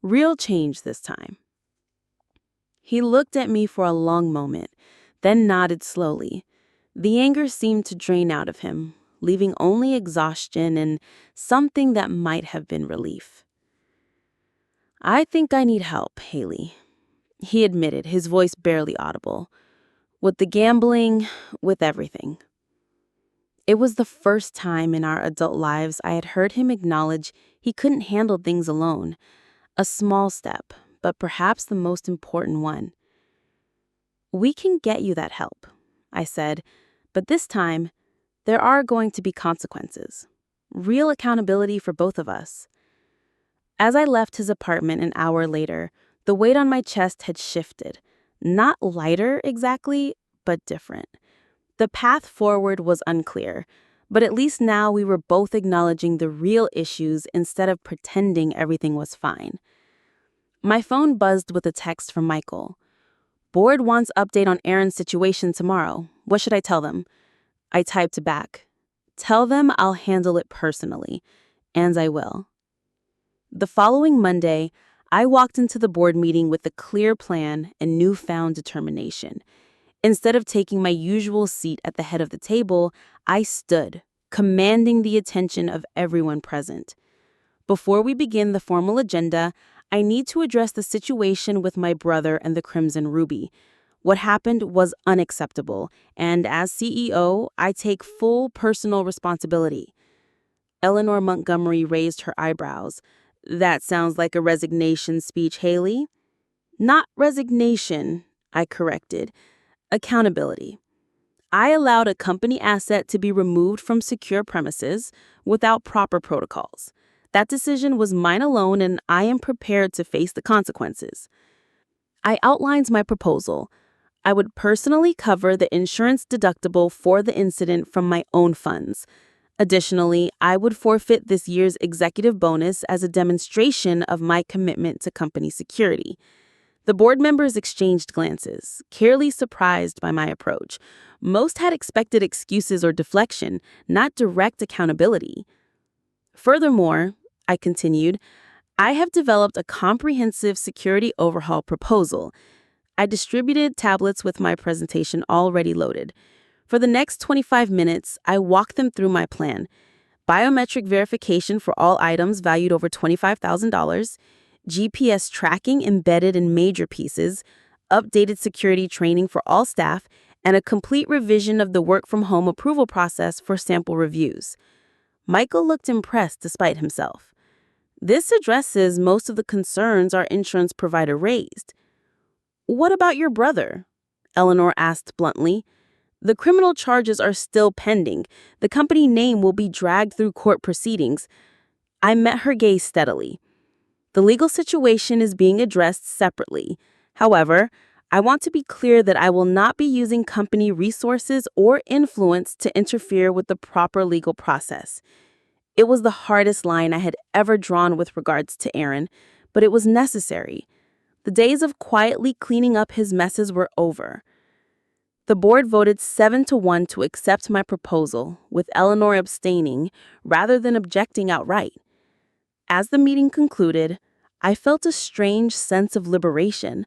Real change this time." He looked at me for a long moment, then nodded slowly. The anger seemed to drain out of him, leaving only exhaustion and something that might have been relief. "I think I need help, Haley," he admitted, his voice barely audible. "With the gambling, with everything." It was the first time in our adult lives I had heard him acknowledge he couldn't handle things alone. A small step, but perhaps the most important one. "We can get you that help," I said, "but this time, there are going to be consequences. Real accountability for both of us." As I left his apartment an hour later, the weight on my chest had shifted. Not lighter exactly, but different. The path forward was unclear, but at least now we were both acknowledging the real issues instead of pretending everything was fine. My phone buzzed with a text from Michael. "Board wants update on Aaron's situation tomorrow. What should I tell them?" I typed back, "Tell them I'll handle it personally." And I will. The following Monday, I walked into the board meeting with a clear plan and newfound determination. Instead of taking my usual seat at the head of the table, I stood, commanding the attention of everyone present. Before we begin the formal agenda, I need to address the situation with my brother and the Crimson Ruby. What happened was unacceptable, and as CEO, I take full personal responsibility. Eleanor Montgomery raised her eyebrows. "That sounds like a resignation speech, Haley." "Not resignation," I corrected. "Accountability. I allowed a company asset to be removed from secure premises without proper protocols. That decision was mine alone, and I am prepared to face the consequences." I outlined my proposal. I would personally cover the insurance deductible for the incident from my own funds. Additionally, I would forfeit this year's executive bonus as a demonstration of my commitment to company security. The board members exchanged glances, clearly surprised by my approach. Most had expected excuses or deflection, not direct accountability. "Furthermore," I continued, "I have developed a comprehensive security overhaul proposal." I distributed tablets with my presentation already loaded. For the next 25 minutes, I walked them through my plan. Biometric verification for all items valued over $25,000, GPS tracking embedded in major pieces, updated security training for all staff, and a complete revision of the work-from-home approval process for sample reviews. Michael looked impressed despite himself. "This addresses most of the concerns our insurance provider raised." "What about your brother?" Eleanor asked bluntly. "The criminal charges are still pending. The company name will be dragged through court proceedings." I met her gaze steadily. "The legal situation is being addressed separately. However, I want to be clear that I will not be using company resources or influence to interfere with the proper legal process." It was the hardest line I had ever drawn with regards to Aaron, but it was necessary. The days of quietly cleaning up his messes were over. The board voted 7-1 to accept my proposal, with Eleanor abstaining rather than objecting outright. As the meeting concluded, I felt a strange sense of liberation.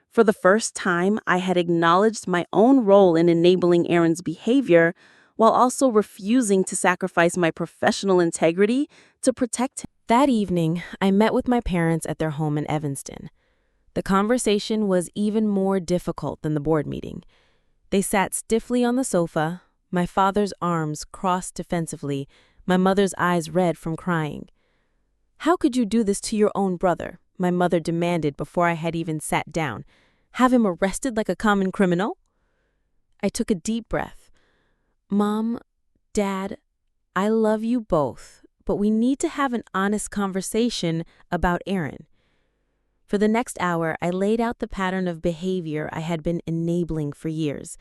For the first time, I had acknowledged my own role in enabling Aaron's behavior while also refusing to sacrifice my professional integrity to protect him. That evening, I met with my parents at their home in Evanston. The conversation was even more difficult than the board meeting. They sat stiffly on the sofa, my father's arms crossed defensively, my mother's eyes red from crying. "How could you do this to your own brother?" my mother demanded before I had even sat down. "Have him arrested like a common criminal?" I took a deep breath. "Mom, Dad, I love you both, but we need to have an honest conversation about Aaron." For the next hour, I laid out the pattern of behavior I had been enabling for years.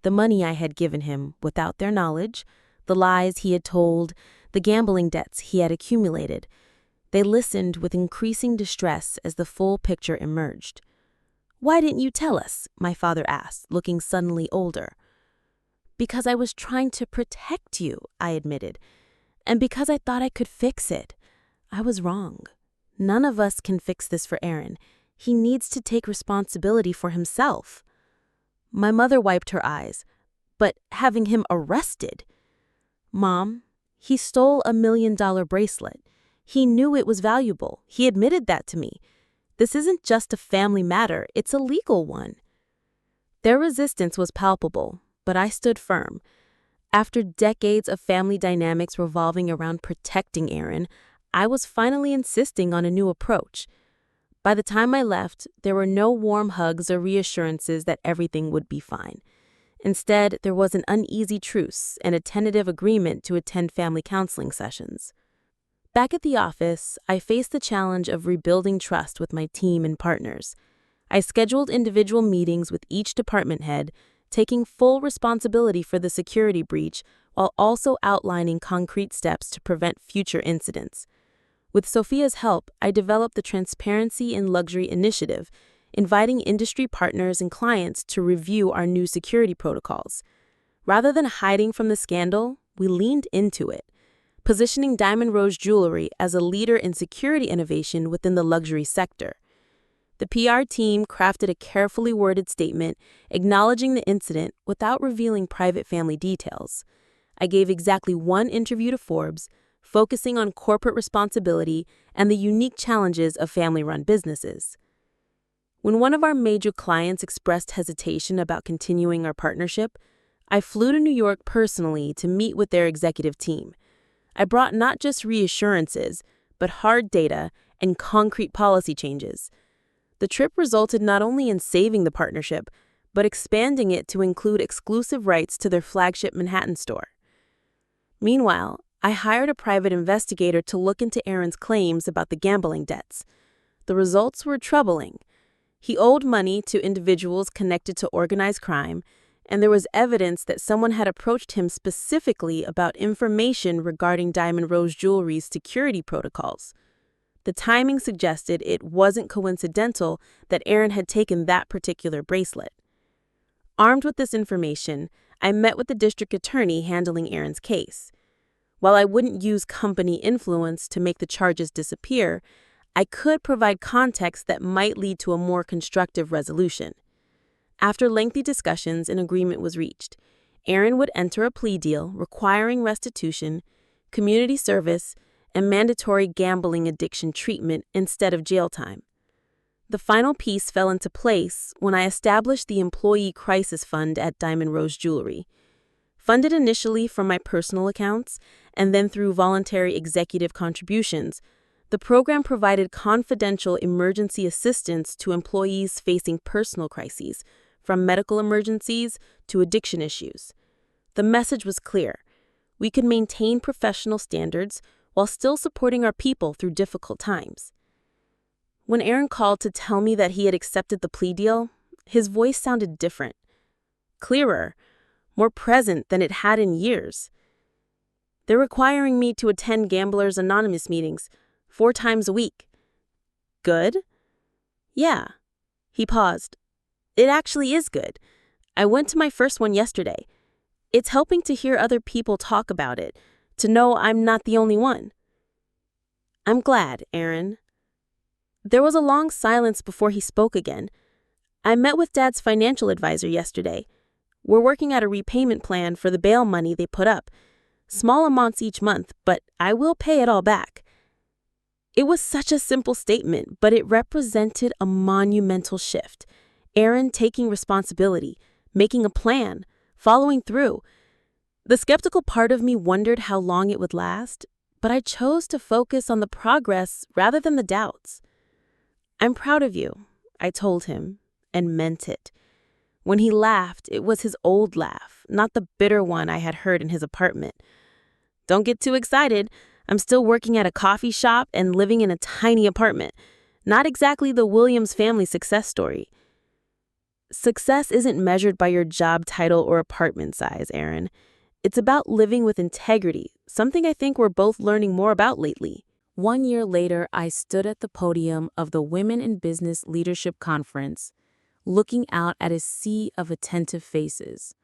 The money I had given him without their knowledge, the lies he had told, the gambling debts he had accumulated. They listened with increasing distress as the full picture emerged. "Why didn't you tell us?" my father asked, looking suddenly older. "Because I was trying to protect you," I admitted, "and because I thought I could fix it. I was wrong. None of us can fix this for Aaron. He needs to take responsibility for himself." My mother wiped her eyes. "But having him arrested?" "Mom, he stole $1 million bracelet. He knew it was valuable. He admitted that to me. This isn't just a family matter, it's a legal one." Their resistance was palpable, but I stood firm. After decades of family dynamics revolving around protecting Aaron, I was finally insisting on a new approach. By the time I left, there were no warm hugs or reassurances that everything would be fine. Instead, there was an uneasy truce and a tentative agreement to attend family counseling sessions. Back at the office, I faced the challenge of rebuilding trust with my team and partners. I scheduled individual meetings with each department head, taking full responsibility for the security breach while also outlining concrete steps to prevent future incidents. With Sophia's help, I developed the Transparency in Luxury Initiative, inviting industry partners and clients to review our new security protocols. Rather than hiding from the scandal, we leaned into it, positioning Diamond Rose Jewelry as a leader in security innovation within the luxury sector. The PR team crafted a carefully worded statement acknowledging the incident without revealing private family details. I gave exactly one interview to Forbes, focusing on corporate responsibility and the unique challenges of family-run businesses. When one of our major clients expressed hesitation about continuing our partnership, I flew to New York personally to meet with their executive team. I brought not just reassurances, but hard data and concrete policy changes. The trip resulted not only in saving the partnership, but expanding it to include exclusive rights to their flagship Manhattan store. Meanwhile, I hired a private investigator to look into Aaron's claims about the gambling debts. The results were troubling. He owed money to individuals connected to organized crime, and there was evidence that someone had approached him specifically about information regarding Diamond Rose Jewelry's security protocols. The timing suggested it wasn't coincidental that Aaron had taken that particular bracelet. Armed with this information, I met with the district attorney handling Aaron's case. While I wouldn't use company influence to make the charges disappear, I could provide context that might lead to a more constructive resolution. After lengthy discussions, an agreement was reached. Aaron would enter a plea deal requiring restitution, community service, and mandatory gambling addiction treatment instead of jail time. The final piece fell into place when I established the Employee Crisis Fund at Diamond Rose Jewelry. Funded initially from my personal accounts and then through voluntary executive contributions, the program provided confidential emergency assistance to employees facing personal crises, from medical emergencies to addiction issues. The message was clear. We could maintain professional standards while still supporting our people through difficult times. When Aaron called to tell me that he had accepted the plea deal, his voice sounded different, clearer, more present than it had in years. "They're requiring me to attend Gamblers Anonymous meetings 4 times a week." "Good?" "Yeah." He paused. "It actually is good. I went to my first one yesterday. It's helping to hear other people talk about it, to know I'm not the only one." "I'm glad, Aaron." There was a long silence before he spoke again. "I met with Dad's financial advisor yesterday. We're working out a repayment plan for the bail money they put up. Small amounts each month, but I will pay it all back." It was such a simple statement, but it represented a monumental shift. Aaron taking responsibility, making a plan, following through. The skeptical part of me wondered how long it would last, but I chose to focus on the progress rather than the doubts. "I'm proud of you," I told him, and meant it. When he laughed, it was his old laugh, not the bitter one I had heard in his apartment. "Don't get too excited. I'm still working at a coffee shop and living in a tiny apartment. Not exactly the Williams family success story." Success isn't measured by your job title or apartment size, Aaron. It's about living with integrity, something I think we're both learning more about lately. 1 year later, I stood at the podium of the Women in Business Leadership Conference, looking out at a sea of attentive faces.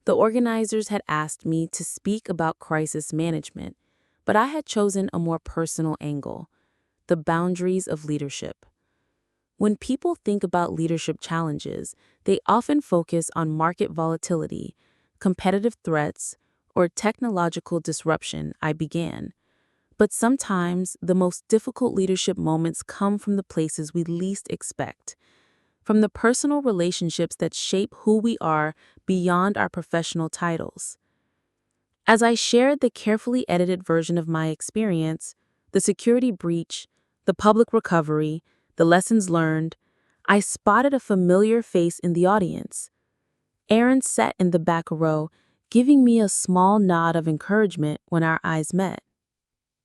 The organizers had asked me to speak about crisis management, but I had chosen a more personal angle: the boundaries of leadership. When people think about leadership challenges, they often focus on market volatility, competitive threats, or technological disruption. I began. But sometimes the most difficult leadership moments come from the places we least expect, from the personal relationships that shape who we are beyond our professional titles. As I shared the carefully edited version of my experience, the security breach, the public recovery, the lessons learned, I spotted a familiar face in the audience. Aaron sat in the back row, giving me a small nod of encouragement when our eyes met.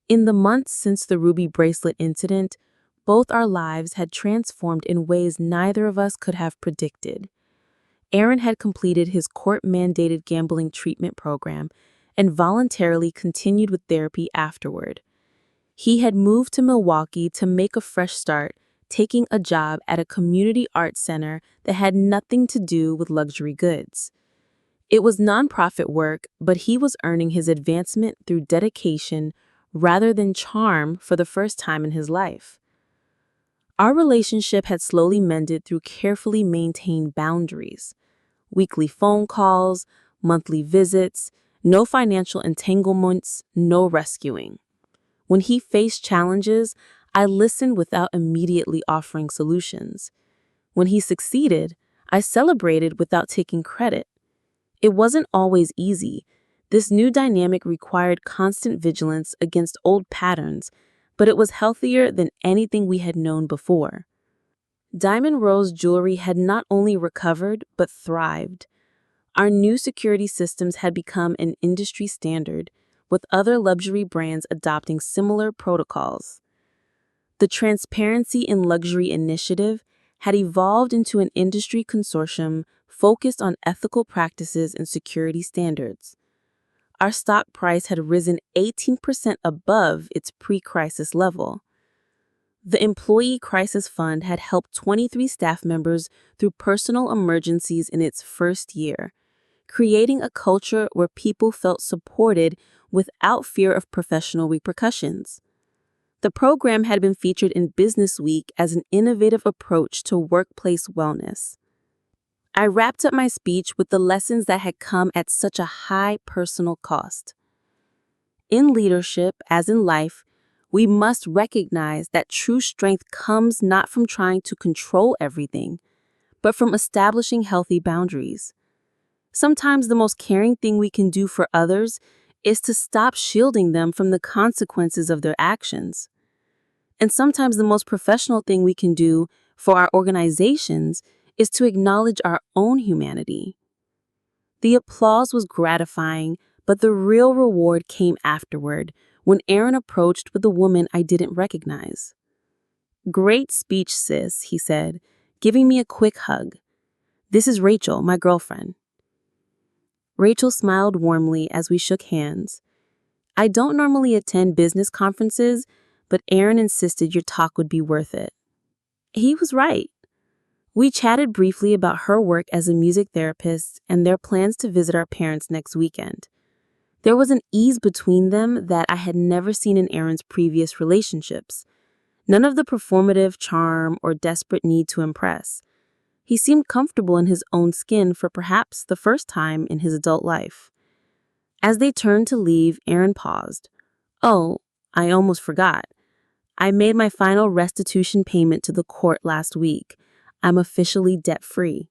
In the months since the ruby bracelet incident, both our lives had transformed in ways neither of us could have predicted. Aaron had completed his court-mandated gambling treatment program and voluntarily continued with therapy afterward. He had moved to Milwaukee to make a fresh start, taking a job at a community arts center that had nothing to do with luxury goods. It was nonprofit work, but he was earning his advancement through dedication rather than charm for the first time in his life. Our relationship had slowly mended through carefully maintained boundaries: weekly phone calls, monthly visits, no financial entanglements, no rescuing. When he faced challenges, I listened without immediately offering solutions. When he succeeded, I celebrated without taking credit. It wasn't always easy. This new dynamic required constant vigilance against old patterns, but it was healthier than anything we had known before. Diamond Rose Jewelry had not only recovered, but thrived. Our new security systems had become an industry standard, with other luxury brands adopting similar protocols. The Transparency in Luxury initiative had evolved into an industry consortium focused on ethical practices and security standards. Our stock price had risen 18% above its pre-crisis level. The Employee Crisis Fund had helped 23 staff members through personal emergencies in its first year, creating a culture where people felt supported without fear of professional repercussions. The program had been featured in Business Week as an innovative approach to workplace wellness. I wrapped up my speech with the lessons that had come at such a high personal cost. In leadership, as in life, we must recognize that true strength comes not from trying to control everything, but from establishing healthy boundaries. Sometimes the most caring thing we can do for others is to stop shielding them from the consequences of their actions. And sometimes the most professional thing we can do for our organizations is to acknowledge our own humanity. The applause was gratifying, but the real reward came afterward when Aaron approached with a woman I didn't recognize. "Great speech, sis," he said, giving me a quick hug. "This is Rachel, my girlfriend." Rachel smiled warmly as we shook hands. "I don't normally attend business conferences, but Aaron insisted your talk would be worth it." He was right. We chatted briefly about her work as a music therapist and their plans to visit our parents next weekend. There was an ease between them that I had never seen in Aaron's previous relationships. None of the performative charm or desperate need to impress. He seemed comfortable in his own skin for perhaps the first time in his adult life. As they turned to leave, Aaron paused. "Oh, I almost forgot. I made my final restitution payment to the court last week. I'm officially debt-free.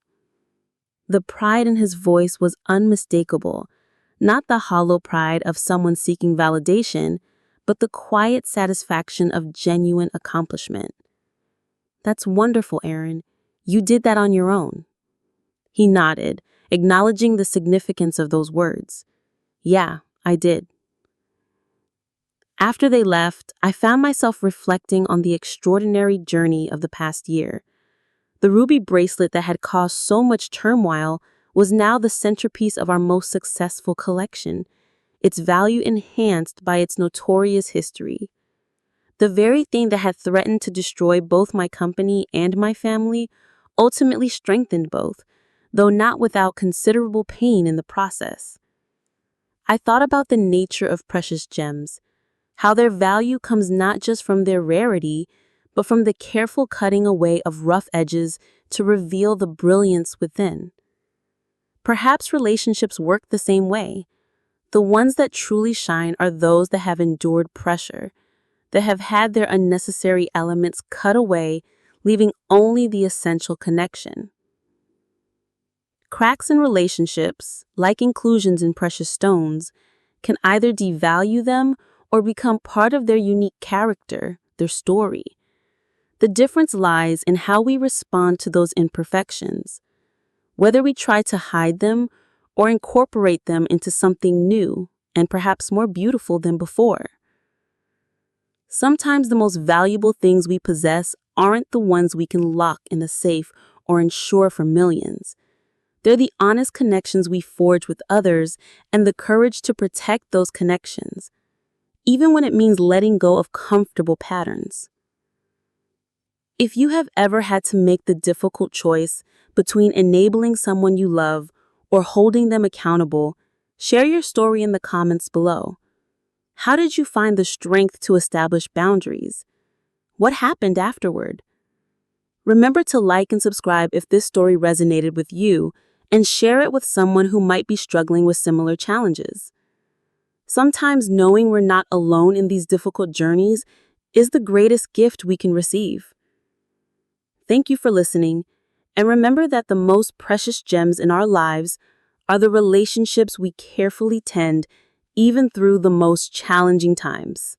The pride in his voice was unmistakable, not the hollow pride of someone seeking validation, but the quiet satisfaction of genuine accomplishment. That's wonderful, Aaron. You did that on your own. He nodded, acknowledging the significance of those words. Yeah, I did. After they left, I found myself reflecting on the extraordinary journey of the past year. The ruby bracelet that had caused so much turmoil was now the centerpiece of our most successful collection, its value enhanced by its notorious history. The very thing that had threatened to destroy both my company and my family ultimately strengthened both, though not without considerable pain in the process. I thought about the nature of precious gems, how their value comes not just from their rarity, but from the careful cutting away of rough edges to reveal the brilliance within. Perhaps relationships work the same way. The ones that truly shine are those that have endured pressure, that have had their unnecessary elements cut away, leaving only the essential connection. Cracks in relationships, like inclusions in precious stones, can either devalue them or become part of their unique character, their story. The difference lies in how we respond to those imperfections, whether we try to hide them or incorporate them into something new and perhaps more beautiful than before. Sometimes the most valuable things we possess aren't the ones we can lock in a safe or insure for millions. They're the honest connections we forge with others and the courage to protect those connections, even when it means letting go of comfortable patterns. If you have ever had to make the difficult choice between enabling someone you love or holding them accountable, share your story in the comments below. How did you find the strength to establish boundaries? What happened afterward? Remember to like and subscribe if this story resonated with you, and share it with someone who might be struggling with similar challenges. Sometimes knowing we're not alone in these difficult journeys is the greatest gift we can receive. Thank you for listening, and remember that the most precious gems in our lives are the relationships we carefully tend even through the most challenging times.